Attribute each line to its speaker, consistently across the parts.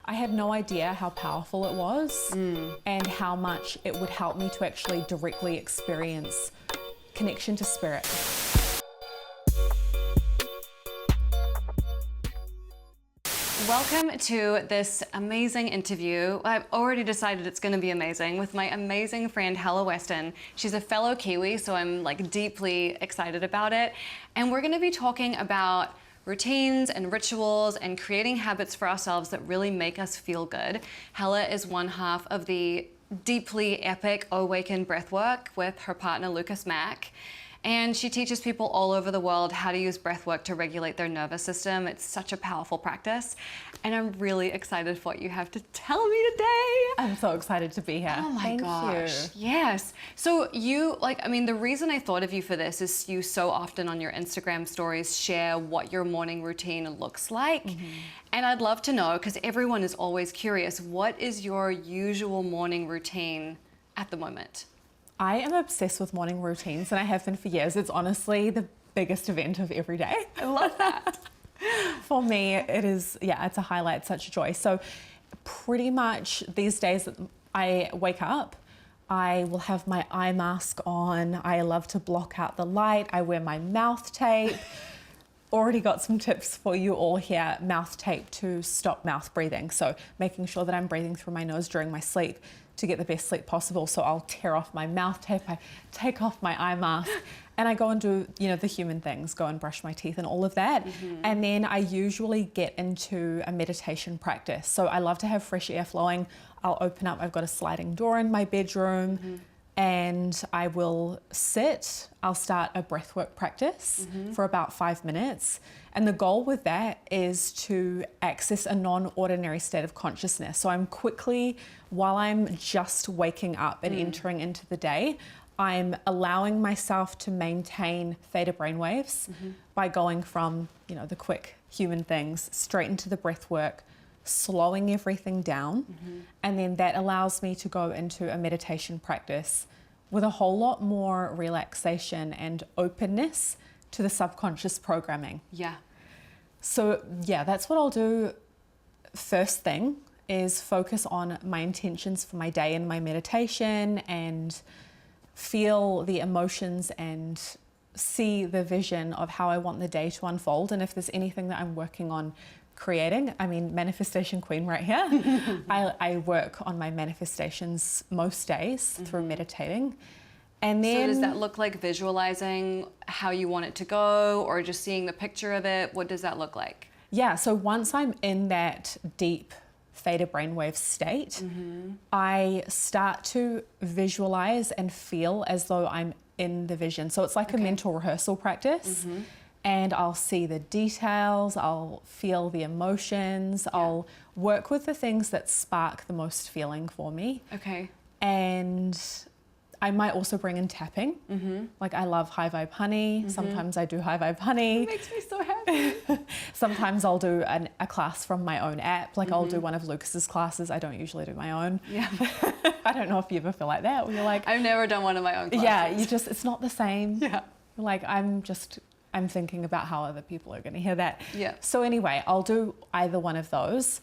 Speaker 1: I had no idea how powerful it was and how much it would help me to actually directly experience connection to spirit.
Speaker 2: Welcome to this amazing interview. I've already decided it's going to be amazing with my amazing friend Helle Weston. She's a fellow Kiwi, so I'm like deeply excited about it. And we're going to be talking about routines and rituals and creating habits for ourselves that really make us feel good. Helle is one half of the deeply epic Owaken Breathwork with her partner Lucas Mack. And she teaches people all over the world how to use breathwork to regulate their nervous system. It's such a powerful practice. And I'm really excited for what you have to tell me today.
Speaker 1: I'm so excited to be here.
Speaker 2: Oh my
Speaker 1: Thank
Speaker 2: gosh.
Speaker 1: you.
Speaker 2: Yes. So you, the reason I thought of you for this is you so often on your Instagram stories share what your morning routine looks like. And I'd love to know, because everyone is always curious, what is your usual morning routine at the moment?
Speaker 1: I am obsessed with morning routines, and I have been for years. It's honestly the biggest event of every day.
Speaker 2: I love that.
Speaker 1: For me, it is, it's a highlight, such a joy. So pretty much these days I wake up, I will have my eye mask on. I love to block out the light. I wear my mouth tape. Already got some tips for you all here. Mouth tape to stop mouth breathing. So making sure that I'm breathing through my nose during my sleep to get the best sleep possible. So I'll tear off my mouth tape, I take off my eye mask, and I go and do, the human things, go and brush my teeth and all of that. And then I usually get into a meditation practice. So I love to have fresh air flowing. I'll open up, I've got a sliding door in my bedroom, and I will sit. I'll start a breathwork practice for about 5 minutes. And the goal with that is to access a non-ordinary state of consciousness. So I'm quickly, while I'm just waking up and entering into the day, I'm allowing myself to maintain theta brainwaves by going from, the quick human things straight into the breathwork, slowing everything down. And then that allows me to go into a meditation practice with a whole lot more relaxation and openness to the subconscious programming.
Speaker 2: Yeah.
Speaker 1: So that's what I'll do. First thing is focus on my intentions for my day in my meditation and feel the emotions and see the vision of how I want the day to unfold. And if there's anything that I'm working on creating, manifestation queen right here. I work on my manifestations most days through meditating. And then,
Speaker 2: so does that look like visualizing how you want it to go, or just seeing the picture of it? What does that look like?
Speaker 1: Yeah, so once I'm in that deep theta brainwave state, I start to visualize and feel as though I'm in the vision. So it's like a mental rehearsal practice. And I'll see the details, I'll feel the emotions, I'll work with the things that spark the most feeling for me.
Speaker 2: Okay.
Speaker 1: And I might also bring in tapping. Like I love high vibe honey. Sometimes I do high vibe honey.
Speaker 2: It makes me so happy.
Speaker 1: Sometimes I'll do a class from my own app. Like I'll do one of Lucas's classes. I don't usually do my own.
Speaker 2: Yeah.
Speaker 1: I don't know if you ever feel like that, where you're like,
Speaker 2: I've never done one of my own classes.
Speaker 1: Yeah, it's not the same.
Speaker 2: Yeah.
Speaker 1: Like I'm thinking about how other people are going to hear that.
Speaker 2: Yeah.
Speaker 1: So anyway, I'll do either one of those.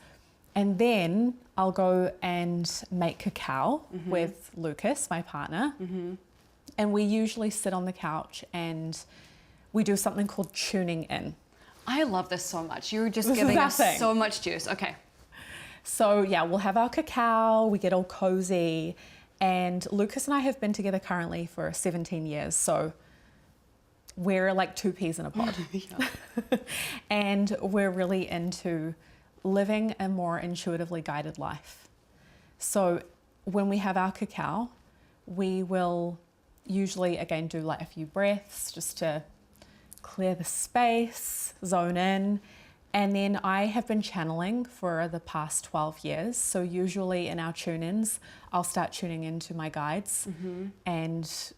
Speaker 1: And then I'll go and make cacao with Lucas, my partner. And we usually sit on the couch and we do something called tuning in.
Speaker 2: I love this so much. You're just giving us so much juice. Okay.
Speaker 1: So we'll have our cacao, we get all cozy. And Lucas and I have been together currently for 17 years. So we're like two peas in a pod. And we're really into living a more intuitively guided life. So when we have our cacao, we will usually again do like a few breaths just to clear the space, zone in. And then I have been channeling for the past 12 years. So usually in our tune-ins, I'll start tuning into my guides and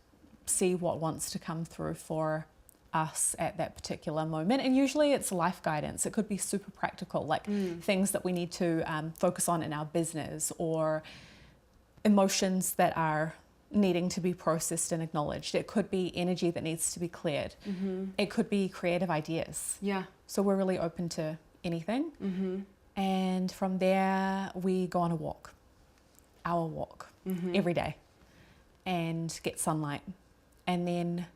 Speaker 1: see what wants to come through for us at that particular moment. And usually it's life guidance. It could be super practical, like things that we need to focus on in our business, or emotions that are needing to be processed and acknowledged. It could be energy that needs to be cleared. It could be creative ideas.
Speaker 2: Yeah.
Speaker 1: So we're really open to anything. And from there, we go on a walk, hour walk every day, and get sunlight, and then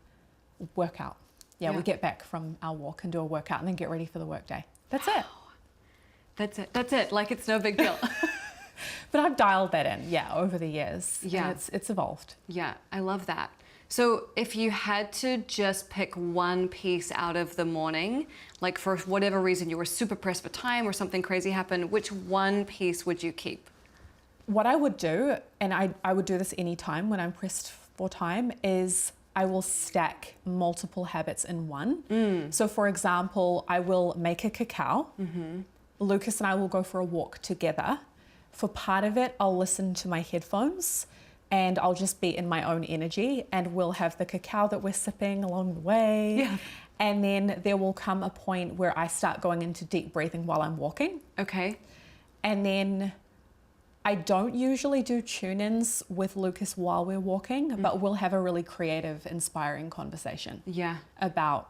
Speaker 1: work out. Yeah, we get back from our walk and do a workout and then get ready for the workday. That's it.
Speaker 2: That's it. Like, it's no big deal.
Speaker 1: But I've dialed that in, over the years.
Speaker 2: Yeah.
Speaker 1: And it's evolved.
Speaker 2: Yeah, I love that. So if you had to just pick one piece out of the morning, like for whatever reason you were super pressed for time or something crazy happened, which one piece would you keep?
Speaker 1: What I would do, and I would do this anytime when I'm pressed for time, is I will stack multiple habits in one. So for example, I will make a cacao. Lucas and I will go for a walk together. For part of it, I'll listen to my headphones and I'll just be in my own energy, and we'll have the cacao that we're sipping along the way.
Speaker 2: Yeah.
Speaker 1: And then there will come a point where I start going into deep breathing while I'm walking.
Speaker 2: Okay.
Speaker 1: And then I don't usually do tune-ins with Lucas while we're walking, but we'll have a really creative, inspiring conversation about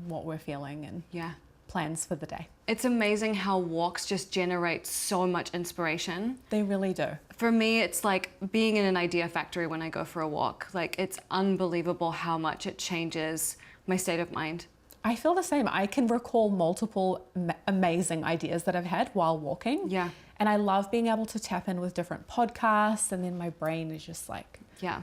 Speaker 1: what we're feeling and plans for the day.
Speaker 2: It's amazing how walks just generate so much inspiration.
Speaker 1: They really do.
Speaker 2: For me, it's like being in an idea factory when I go for a walk. Like, it's unbelievable how much it changes my state of mind.
Speaker 1: I feel the same. I can recall multiple amazing ideas that I've had while walking.
Speaker 2: Yeah.
Speaker 1: And I love being able to tap in with different podcasts, and then my brain is just like, yes,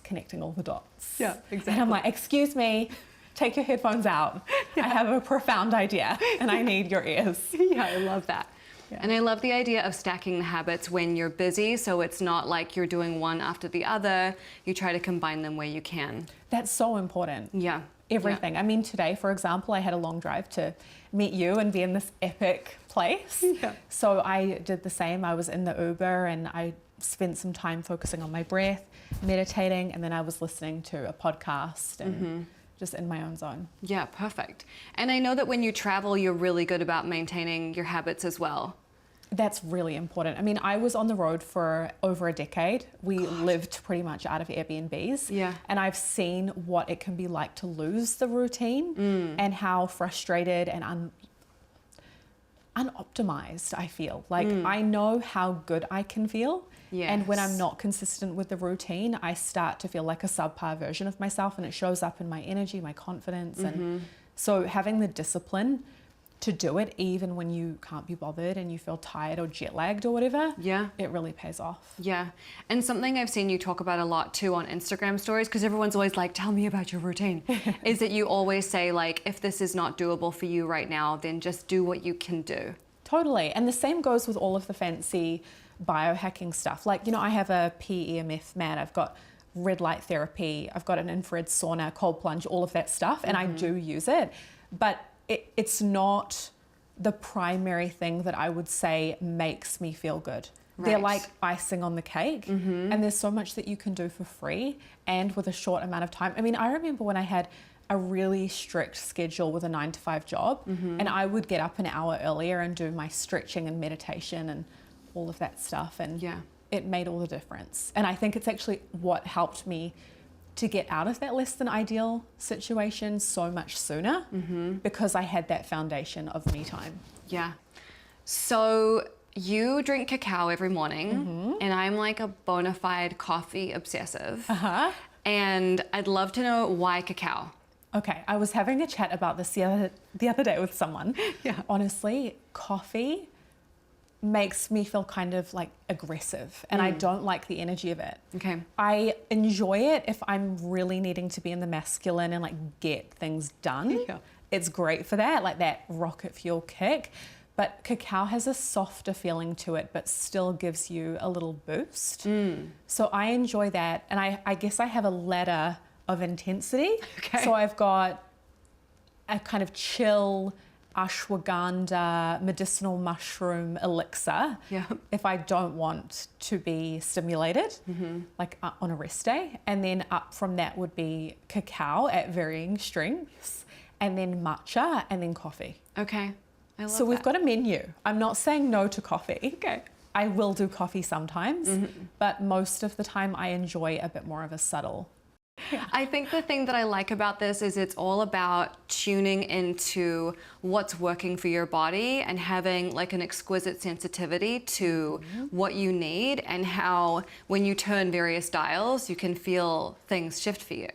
Speaker 1: connecting all the dots.
Speaker 2: Yeah, exactly.
Speaker 1: And I'm like, excuse me, take your headphones out. I have a profound idea and I need your ears.
Speaker 2: Yeah, I love that. Yeah. And I love the idea of stacking the habits when you're busy, so it's not like you're doing one after the other. You try to combine them where you can.
Speaker 1: That's so important.
Speaker 2: Yeah.
Speaker 1: Everything. I mean, today, for example, I had a long drive to meet you and be in this epic place.
Speaker 2: Yeah.
Speaker 1: So I did the same. I was in the Uber and I spent some time focusing on my breath, meditating, and then I was listening to a podcast and just in my own zone.
Speaker 2: Yeah, perfect. And I know that when you travel, you're really good about maintaining your habits as well.
Speaker 1: That's really important. I mean, I was on the road for over a decade. We lived pretty much out of Airbnbs.
Speaker 2: Yeah.
Speaker 1: And I've seen what it can be like to lose the routine and how frustrated and unoptimized I feel. Like, I know how good I can feel.
Speaker 2: Yes.
Speaker 1: And when I'm not consistent with the routine, I start to feel like a subpar version of myself, and it shows up in my energy, my confidence. And so having the discipline to do it even when you can't be bothered and you feel tired or jet lagged or whatever, it really pays off.
Speaker 2: Yeah. And something I've seen you talk about a lot too on Instagram stories, because everyone's always like, tell me about your routine, is that you always say, like, if this is not doable for you right now, then just do what you can do.
Speaker 1: Totally. And the same goes with all of the fancy biohacking stuff. Like, you know, I have a PEMF mat, I've got red light therapy, I've got an infrared sauna, cold plunge, all of that stuff, and I do use it. But it's not the primary thing that I would say makes me feel good. Right. They're like icing on the cake, and there's so much that you can do for free and with a short amount of time. I mean, I remember when I had a really strict schedule with a 9-to-5 job, and I would get up an hour earlier and do my stretching and meditation and all of that stuff, and it made all the difference. And I think it's actually what helped me to get out of that less than ideal situation so much sooner, because I had that foundation of me time. Yeah.
Speaker 2: So you drink cacao every morning, and I'm like a bona fide coffee obsessive. And I'd love to know why cacao.
Speaker 1: Okay, I was having a chat about this the other day with someone. Honestly, coffee makes me feel kind of like aggressive, and I don't like the energy of it.
Speaker 2: Okay.
Speaker 1: I enjoy it if I'm really needing to be in the masculine and like get things done. It's great for that, like that rocket fuel kick. But cacao has a softer feeling to it, but still gives you a little boost. So I enjoy that, and I guess I have a ladder of intensity. So I've got a kind of chill ashwagandha medicinal mushroom elixir if I don't want to be stimulated, like on a rest day. And then up from that would be cacao at varying strengths, and then matcha, and then coffee.
Speaker 2: Okay. I love
Speaker 1: so we've got a menu. I'm not saying no to coffee.
Speaker 2: Okay.
Speaker 1: I will do coffee sometimes, but most of the time I enjoy a bit more of a subtle
Speaker 2: I think the thing that I like about this is it's all about tuning into what's working for your body and having like an exquisite sensitivity to what you need, and how when you turn various dials, you can feel things shift for you.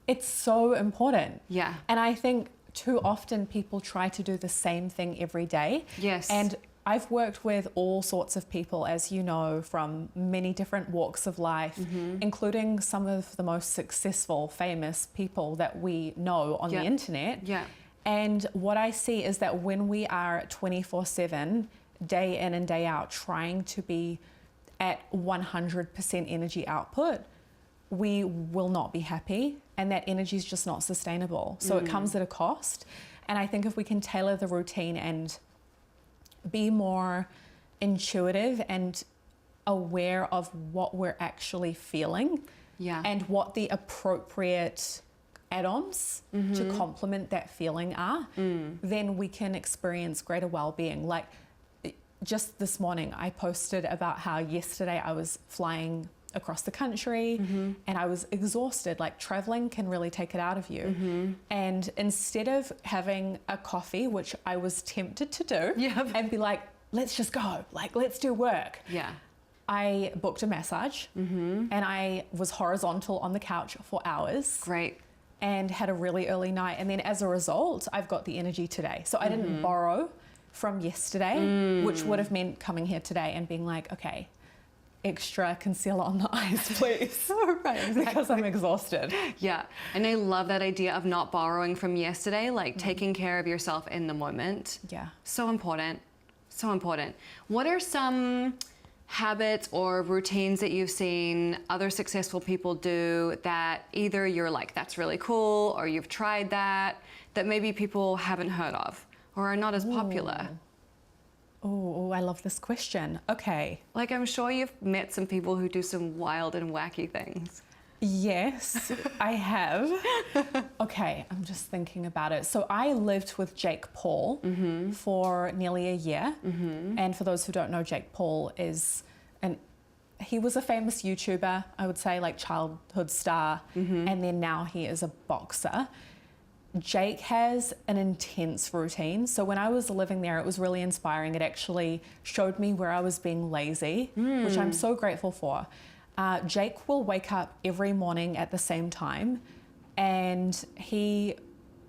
Speaker 1: It's so important.
Speaker 2: Yeah.
Speaker 1: And I think too often people try to do the same thing every day.
Speaker 2: Yes.
Speaker 1: And I've worked with all sorts of people, as you know, from many different walks of life, including some of the most successful, famous people that we know on the internet.
Speaker 2: Yeah.
Speaker 1: And what I see is that when we are 24/7, day in and day out, trying to be at 100% energy output, we will not be happy, and that energy is just not sustainable. So it comes at a cost. And I think if we can tailor the routine and be more intuitive and aware of what we're actually feeling, and what the appropriate add-ons to complement that feeling are, then we can experience greater well-being. Like just this morning, I posted about how yesterday I was flying across the country and I was exhausted. Like traveling can really take it out of you. And instead of having a coffee, which I was tempted to do, and be like, let's just go, like let's do work. I booked a massage and I was horizontal on the couch for hours.
Speaker 2: Great.
Speaker 1: And had a really early night. And then as a result, I've got the energy today. So I didn't borrow from yesterday, which would have meant coming here today and being like, okay, extra concealer on the eyes, please.
Speaker 2: Right, exactly.
Speaker 1: Because I'm exhausted.
Speaker 2: Yeah, and I love that idea of not borrowing from yesterday, like taking care of yourself in the moment.
Speaker 1: Yeah.
Speaker 2: So important, so important. What are some habits or routines that you've seen other successful people do that either you're like, that's really cool, or you've tried that maybe people haven't heard of or are not as popular?
Speaker 1: Oh, I love this question. Okay.
Speaker 2: Like, I'm sure you've met some people who do some wild and wacky things.
Speaker 1: Yes, I have. Okay, I'm just thinking about it. So I lived with Jake Paul for nearly a year. And for those who don't know, Jake Paul is he was a famous YouTuber, I would say, like childhood star. And then now he is a boxer. Jake has an intense routine. So when I was living there, it was really inspiring. It actually showed me where I was being lazy, which I'm so grateful for. Jake will wake up every morning at the same time, and he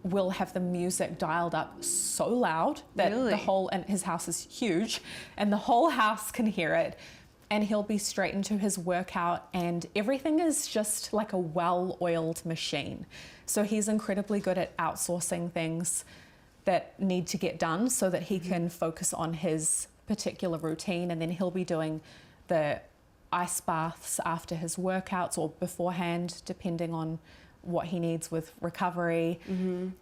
Speaker 1: will have the music dialed up so loud that and his house is huge, and the whole house can hear it. And he'll be straight into his workout, and everything is just like a well-oiled machine. So he's incredibly good at outsourcing things that need to get done so that he can focus on his particular routine. And then he'll be doing the ice baths after his workouts or beforehand, depending on what he needs with recovery,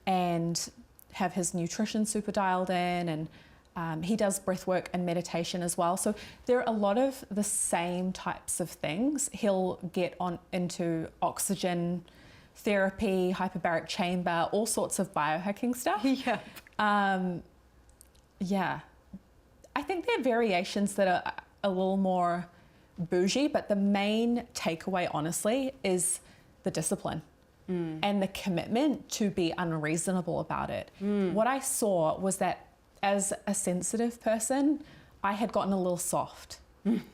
Speaker 1: and have his nutrition super dialed in, and he does breathwork and meditation as well. So there are a lot of the same types of things. He'll get into oxygen therapy, hyperbaric chamber, all sorts of biohacking stuff. Yeah. I think there are variations that are a little more bougie, but the main takeaway, honestly, is the discipline and the commitment to be unreasonable about it. What I saw was that as a sensitive person, I had gotten a little soft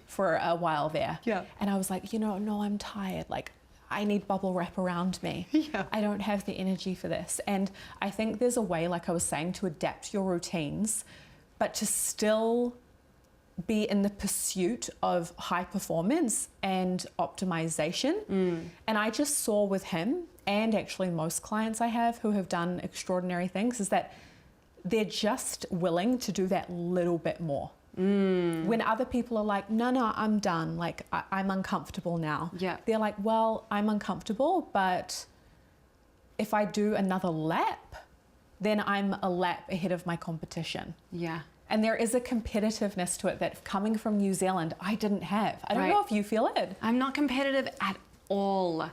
Speaker 1: for a while there. And I was like, no, I'm tired. Like, I need bubble wrap around me. I don't have the energy for this. And I think there's a way, like I was saying, to adapt your routines, but to still be in the pursuit of high performance and optimization. And I just saw with him, and actually most clients I have who have done extraordinary things, is that they're just willing to do that little bit more. When other people are like, no, I'm done. Like, I'm uncomfortable now. They're like, well, I'm uncomfortable, but if I do another lap, then I'm a lap ahead of my competition. And there is a competitiveness to it that coming from New Zealand, I didn't have. I don't know if you feel it.
Speaker 2: I'm not competitive at all.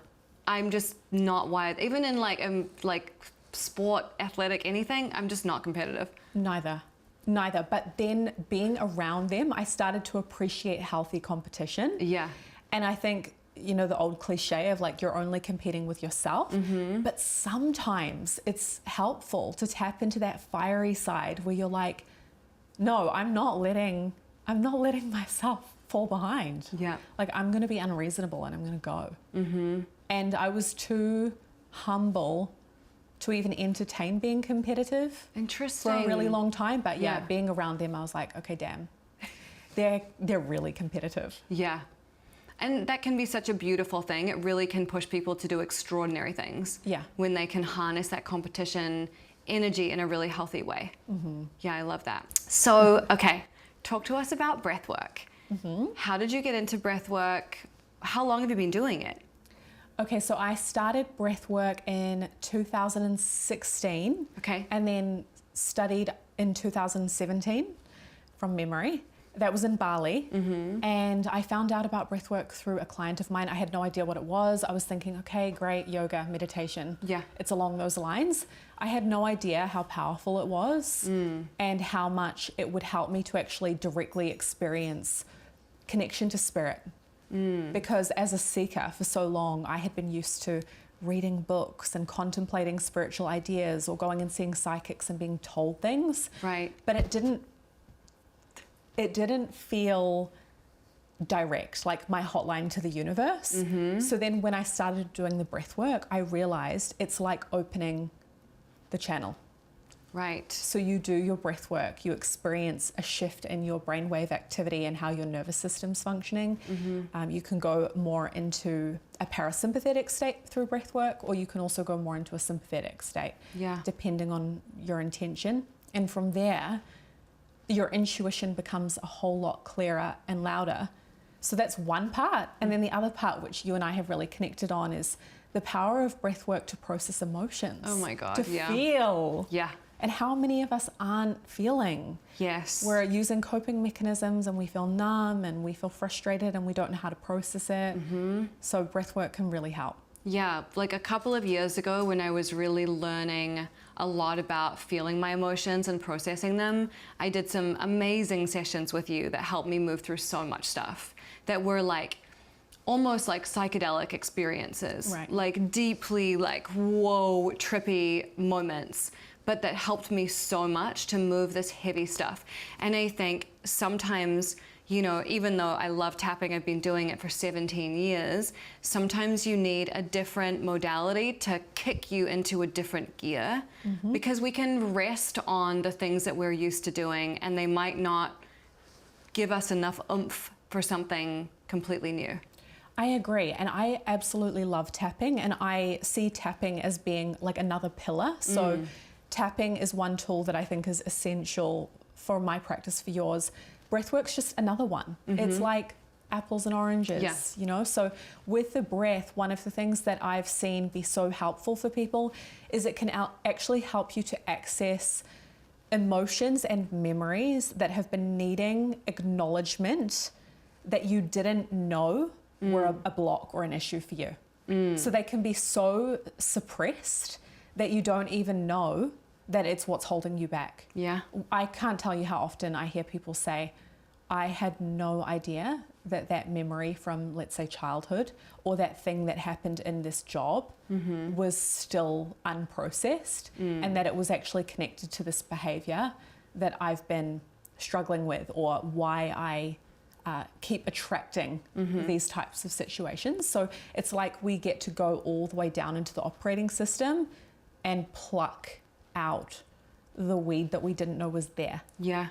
Speaker 2: I'm just not wired. Even in like sport, athletic, anything, I'm just not competitive.
Speaker 1: Neither. But then being around them, I started to appreciate healthy competition.
Speaker 2: Yeah.
Speaker 1: And I think you know, the old cliche of like you're only competing with yourself, but sometimes it's helpful to tap into that fiery side where you're like, no, I'm not letting myself fall behind.
Speaker 2: Yeah.
Speaker 1: Like I'm going to be unreasonable and I'm going to go. And I was too humble to even entertain being competitive
Speaker 2: Interesting.
Speaker 1: for a really long time. But yeah, being around them, I was like, okay, damn, they're really competitive.
Speaker 2: Yeah. And that can be such a beautiful thing. It really can push people to do extraordinary things.
Speaker 1: Yeah.
Speaker 2: When they can harness that competition energy in a really healthy way. Yeah, I love that. So, okay, talk to us about breath work. How did you get into breath work? How long have you been doing it?
Speaker 1: Okay, so I started breath work in 2016.
Speaker 2: Okay.
Speaker 1: And then studied in 2017 from memory. That was in Bali. And I found out about breathwork through a client of mine. I had no idea what it was. I was thinking, okay, great, yoga, meditation.
Speaker 2: Yeah.
Speaker 1: It's along those lines. I had no idea how powerful it was and how much it would help me to actually directly experience connection to spirit. Because as a seeker for so long, I had been used to reading books and contemplating spiritual ideas or going and seeing psychics and being told things.
Speaker 2: Right.
Speaker 1: But it didn't feel direct, like my hotline to the universe. So then when I started doing the breath work, I realized it's like opening the channel.
Speaker 2: Right.
Speaker 1: So you do your breath work, you experience a shift in your brainwave activity and how your nervous system's functioning. You can go more into a parasympathetic state through breath work, or you can also go more into a sympathetic state, depending on your intention. And from there, your intuition becomes a whole lot clearer and louder. So that's one part. And then the other part, which you and I have really connected on, is the power of breath work to process emotions.
Speaker 2: Oh my God,
Speaker 1: to feel.
Speaker 2: Yeah.
Speaker 1: And how many of us aren't feeling?
Speaker 2: Yes.
Speaker 1: We're using coping mechanisms and we feel numb and we feel frustrated and we don't know how to process it. So breath work can really help.
Speaker 2: Yeah, like a couple of years ago when I was really learning a lot about feeling my emotions and processing them, I did some amazing sessions with you that helped me move through so much stuff that were like almost like psychedelic experiences, like deeply like whoa, trippy moments, but that helped me so much to move this heavy stuff. And I think sometimes, you know, even though I love tapping, I've been doing it for 17 years, sometimes you need a different modality to kick you into a different gear, because we can rest on the things that we're used to doing and they might not give us enough oomph for something completely new.
Speaker 1: I agree. And I absolutely love tapping, and I see tapping as being like another pillar. So tapping is one tool that I think is essential for my practice, for yours. Breathwork's just another one. It's like apples and oranges, you know? So with the breath, one of the things that I've seen be so helpful for people is it can actually help you to access emotions and memories that have been needing acknowledgement that you didn't know were a block or an issue for you. So they can be so suppressed that you don't even know that it's what's holding you back.
Speaker 2: Yeah.
Speaker 1: I can't tell you how often I hear people say, I had no idea that that memory from, let's say, childhood, or that thing that happened in this job was still unprocessed, and that it was actually connected to this behavior that I've been struggling with, or why I keep attracting these types of situations. So it's like we get to go all the way down into the operating system and pluck out the weed that we didn't know was there.
Speaker 2: Yeah.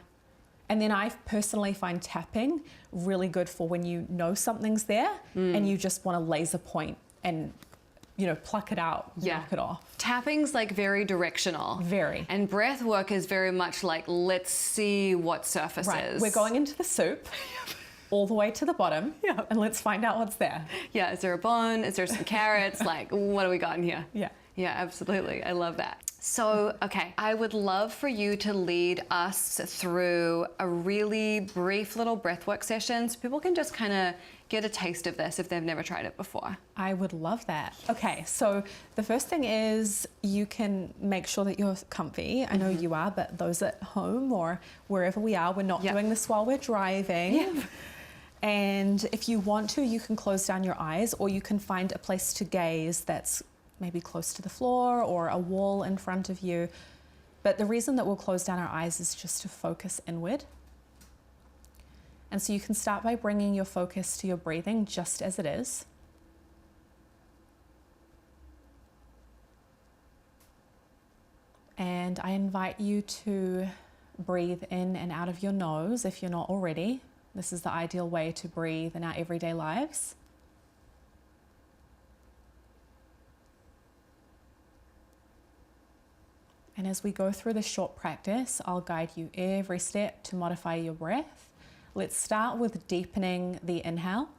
Speaker 1: And then I personally find tapping really good for when you know something's there and you just want to laser point and, you know, pluck it out, knock it off.
Speaker 2: Tapping's like very directional.
Speaker 1: Very.
Speaker 2: And breath work is very much like, let's see what surfaces.
Speaker 1: Right. We're going into the soup. All the way to the bottom, and let's find out what's there.
Speaker 2: Yeah, is there a bone? Is there some carrots? Like, what do we got in here?
Speaker 1: Yeah.
Speaker 2: Yeah, absolutely. I love that. So, okay, I would love for you to lead us through a really brief little breathwork session so people can just kind of get a taste of this if they've never tried it before.
Speaker 1: I would love that. Okay, so the first thing is you can make sure that you're comfy. I know you are, but those at home or wherever we are, we're not doing this while we're driving. And if you want to, you can close down your eyes, or you can find a place to gaze that's maybe close to the floor or a wall in front of you. But the reason that we'll close down our eyes is just to focus inward. And so you can start by bringing your focus to your breathing just as it is. And I invite you to breathe in and out of your nose if you're not already. This is the ideal way to breathe in our everyday lives. And as we go through this short practice, I'll guide you every step to modify your breath. Let's start with deepening the inhale.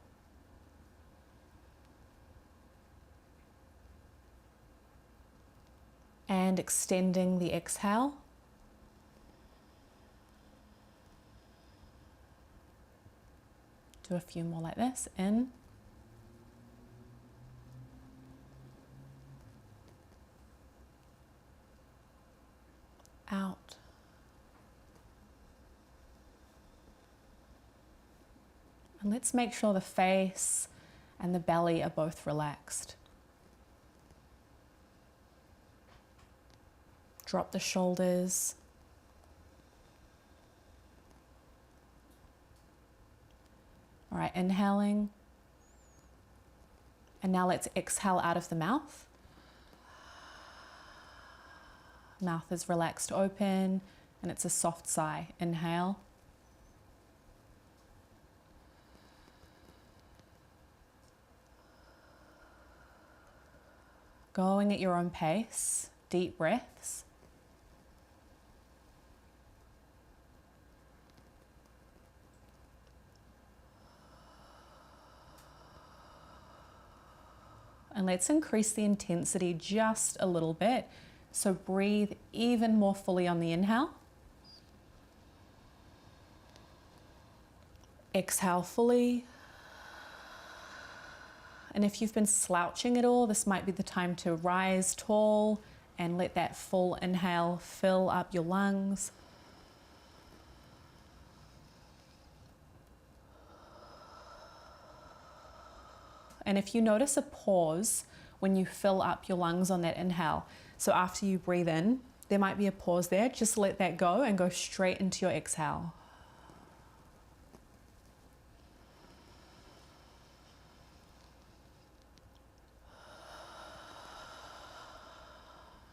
Speaker 1: And extending the exhale. Do a few more like this. In. Out. And let's make sure the face and the belly are both relaxed. Drop the shoulders. All right, inhaling. And now let's exhale out of the mouth. Mouth is relaxed open, and it's a soft sigh. Inhale. Going at your own pace, deep breaths. And let's increase the intensity just a little bit. So breathe even more fully on the inhale. Exhale fully. And if you've been slouching at all, this might be the time to rise tall and let that full inhale fill up your lungs. And if you notice a pause when you fill up your lungs on that inhale, so after you breathe in, there might be a pause there. Just let that go and go straight into your exhale.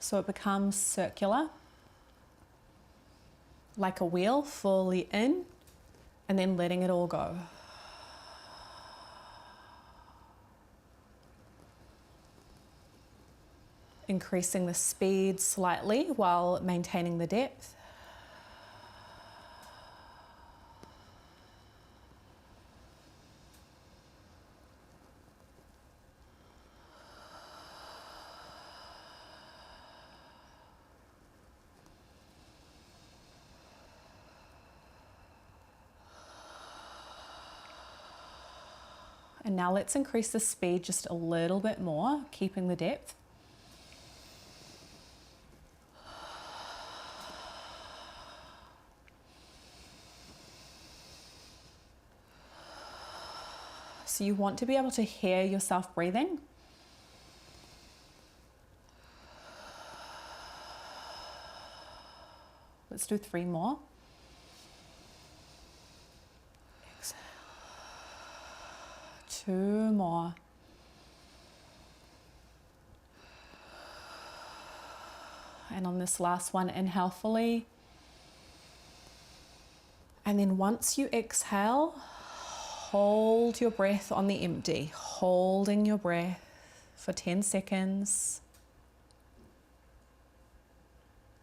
Speaker 1: So it becomes circular, like a wheel, fully in, and then letting it all go. Increasing the speed slightly while maintaining the depth. And now let's increase the speed just a little bit more, keeping the depth. So you want to be able to hear yourself breathing. Let's do 3 more. Exhale. 2 more. And on this last one, inhale fully. And then once you exhale, hold your breath on the empty, holding your breath for 10 seconds.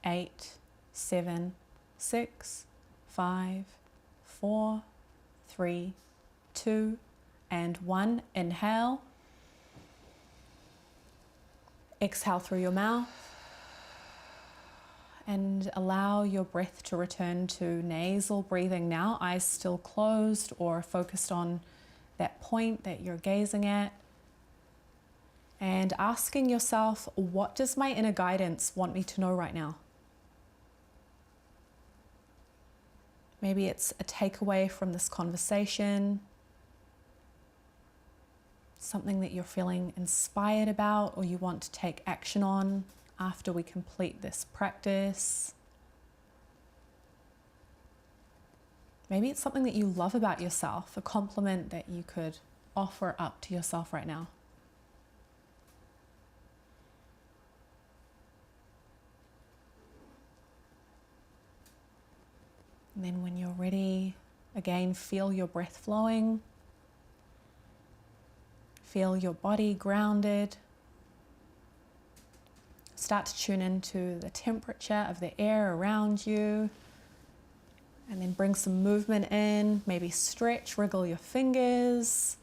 Speaker 1: 8, 7, 6, 5, 4, 3, 2, and 1. Inhale. Exhale through your mouth. And allow your breath to return to nasal breathing now, eyes still closed or focused on that point that you're gazing at. And asking yourself, what does my inner guidance want me to know right now? Maybe it's a takeaway from this conversation. something that you're feeling inspired about or you want to take action on after we complete this practice. Maybe it's something that you love about yourself, a compliment that you could offer up to yourself right now. And then when you're ready, again, feel your breath flowing. Feel your body grounded. Start to tune into the temperature of the air around you. And then bring some movement in. Maybe stretch, wriggle your fingers,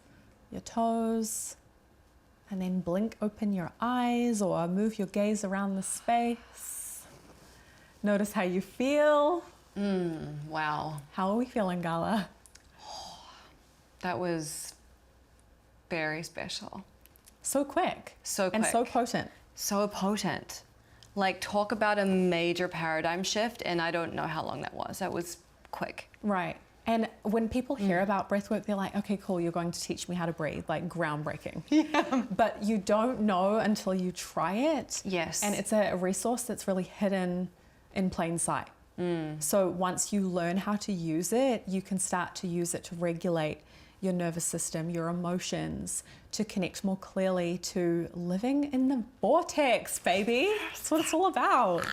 Speaker 1: your toes. And then blink open your eyes or move your gaze around the space. Notice how you feel.
Speaker 2: Wow.
Speaker 1: How are we feeling, Gala?
Speaker 2: That was very special.
Speaker 1: So quick.
Speaker 2: So quick.
Speaker 1: And so potent.
Speaker 2: So potent. Like, talk about a major paradigm shift, and I don't know how long that was. That was quick.
Speaker 1: Right. And when people hear about breathwork, they're like, okay, cool, you're going to teach me how to breathe, like groundbreaking. Yeah. But you don't know until you try it.
Speaker 2: Yes.
Speaker 1: And it's a resource that's really hidden in plain sight. So once you learn how to use it, you can start to use it to regulate your nervous system, your emotions, to connect more clearly to living in the vortex, baby. That's what it's all about.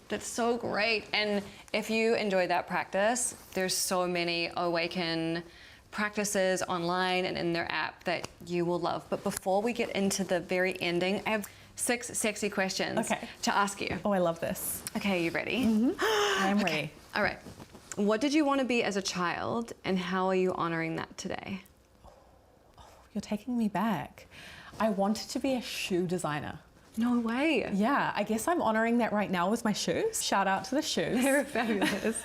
Speaker 2: That's so great. And if you enjoyed that practice, there's so many Owaken practices online and in their app that you will love. But before we get into the very ending, I have 6 sexy questions to ask you.
Speaker 1: Oh, I love this.
Speaker 2: Okay, you ready?
Speaker 1: I am ready.
Speaker 2: All right. What did you want to be as a child, and how are you honoring that today?
Speaker 1: You're taking me back. I wanted to be a shoe designer.
Speaker 2: No way.
Speaker 1: Yeah, I guess I'm honoring that right now with my shoes. Shout out to the shoes.
Speaker 2: They're fabulous.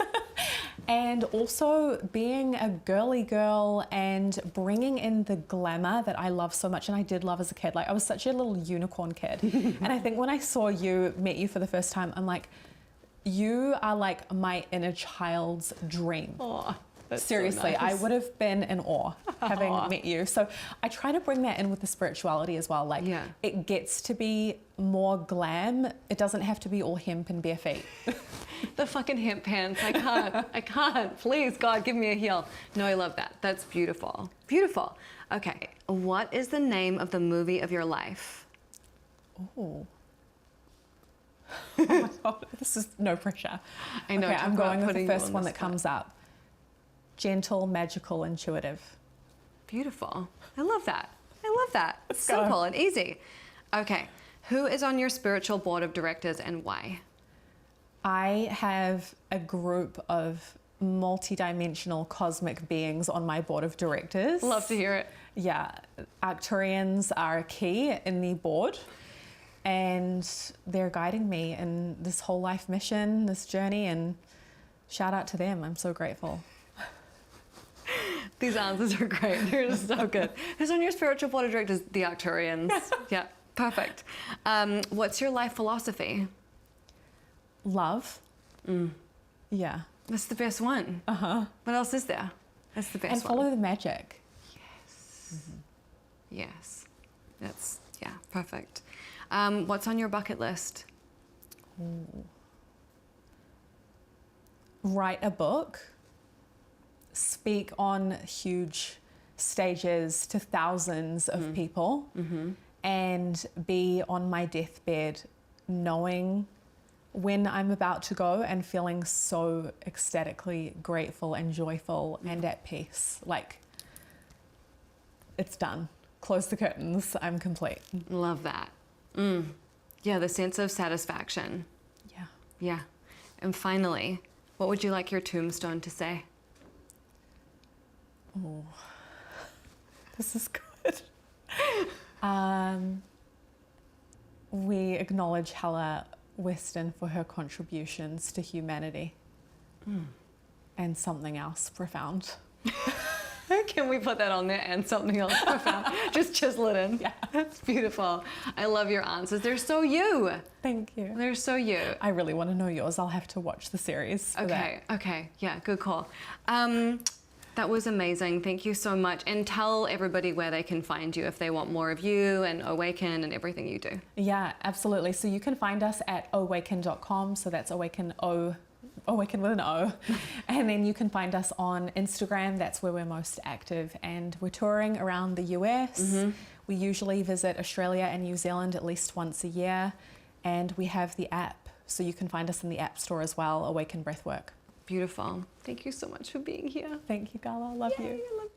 Speaker 1: And also being a girly girl and bringing in the glamour that I love so much, and I did love as a kid. Like, I was such a little unicorn kid. And I think when I met you for the first time, I'm like, you are like my inner child's dream.
Speaker 2: Oh, that's
Speaker 1: seriously,
Speaker 2: so nice.
Speaker 1: I would have been in awe having met you. So I try to bring that in with the spirituality as well. Like, it gets to be more glam. It doesn't have to be all hemp and bare feet.
Speaker 2: The fucking hemp pants. I can't. I can't. Please, God, give me a heel. No, I love that. That's beautiful. Beautiful. Okay. What is the name of the movie of your life?
Speaker 1: Oh. Oh my God, this is no pressure.
Speaker 2: I know.
Speaker 1: Okay, I'm going with the first
Speaker 2: on
Speaker 1: one
Speaker 2: the
Speaker 1: that
Speaker 2: spot.
Speaker 1: comes up. Gentle, magical, intuitive.
Speaker 2: Beautiful. I love that. I love that.
Speaker 1: Let's
Speaker 2: Simple
Speaker 1: go.
Speaker 2: and easy. Okay. Who is on your spiritual board of directors and why?
Speaker 1: I have a group of multi-dimensional cosmic beings on my board of directors.
Speaker 2: Love to hear it.
Speaker 1: Yeah, Arcturians are key in the board, and they're guiding me in this whole life mission, this journey, and shout out to them. I'm so grateful.
Speaker 2: These answers are great. They're just so good. Who's on your spiritual board of directors? The Arcturians. Yeah, perfect. What's your life philosophy?
Speaker 1: Love. Yeah.
Speaker 2: That's the best one. What else is there? That's the best
Speaker 1: And
Speaker 2: one.
Speaker 1: follow the magic.
Speaker 2: Yes. Yes. That's, yeah, perfect. What's on your bucket list?
Speaker 1: Write a book. Speak on huge stages to thousands of people, and be on my deathbed knowing when I'm about to go and feeling so ecstatically grateful and joyful and at peace. Like, it's done. Close the curtains. I'm complete.
Speaker 2: Love that. Yeah, the sense of satisfaction.
Speaker 1: Yeah.
Speaker 2: Yeah. And finally, what would you like your tombstone to say?
Speaker 1: Oh, this is good. We acknowledge Helle Weston for her contributions to humanity. And something else profound.
Speaker 2: Can we put that on there and something else profound? Just chisel it in.
Speaker 1: Yeah.
Speaker 2: That's beautiful. I love your answers. They're so you.
Speaker 1: Thank you.
Speaker 2: They're so you.
Speaker 1: I really want to know yours. I'll have to watch the series for that.
Speaker 2: Okay. Yeah, good call. That was amazing. Thank you so much. And tell everybody where they can find you if they want more of you and Owaken and everything you do.
Speaker 1: Yeah, absolutely. So you can find us at awaken.com. So that's Awaken with an O. And then you can find us on Instagram. That's where we're most active. And we're touring around the US. We usually visit Australia and New Zealand at least once a year. And we have the app. So you can find us in the App Store as well, Owaken Breathwork.
Speaker 2: Beautiful. Thank you so much for being here.
Speaker 1: Thank you, Carla. Love you.
Speaker 2: I love you.